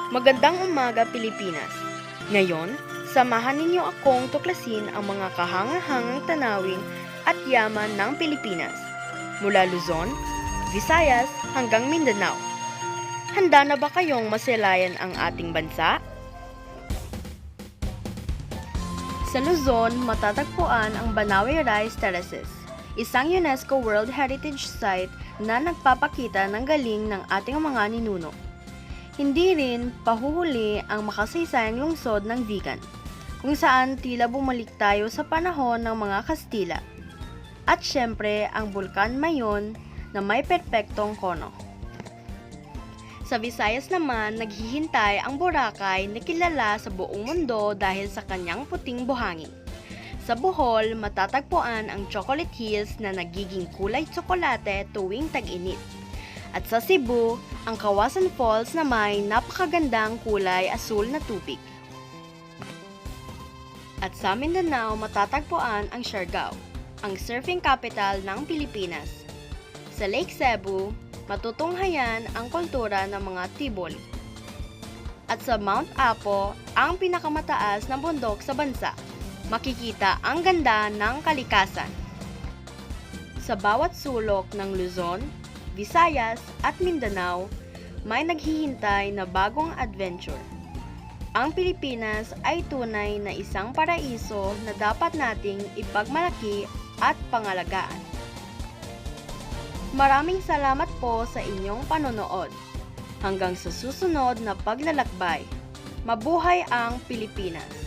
Magandang umaga, Pilipinas! Ngayon, samahan ninyo akong tuklasin ang mga kahangahangang tanawin at yaman ng Pilipinas, mula Luzon, Visayas hanggang Mindanao. Handa na ba kayong maselayan ang ating bansa? Sa Luzon, matatagpuan ang Banawe Rice Terraces, isang UNESCO World Heritage Site na nagpapakita ng galing ng ating mga ninuno. Hindi rin pahuhuli ang makasaysayang lungsod ng Vigan, kung saan tila bumalik tayo sa panahon ng mga Kastila. At syempre, ang Bulkan Mayon na may perpektong kono. Sa Visayas naman, naghihintay ang Boracay na kilala sa buong mundo dahil sa kanyang puting buhangin. Sa Bohol, matatagpuan ang Chocolate Hills na nagiging kulay tsokolate tuwing tag-init. At sa Cebu, ang Kawasan Falls na may napakagandang kulay asul na tubig. At sa Mindanao, matatagpuan ang Siargao, ang surfing capital ng Pilipinas. Sa Lake Cebu, matutunghayan ang kultura ng mga Tiboli. At sa Mount Apo, ang pinakamataas na bundok sa bansa, makikita ang ganda ng kalikasan. Sa bawat sulok ng Luzon, Visayas at Mindanao, may naghihintay na bagong adventure. Ang Pilipinas ay tunay na isang paraiso na dapat nating ipagmalaki at pangalagaan. Maraming salamat po sa inyong panonood. Hanggang sa susunod na paglalakbay. Mabuhay ang Pilipinas!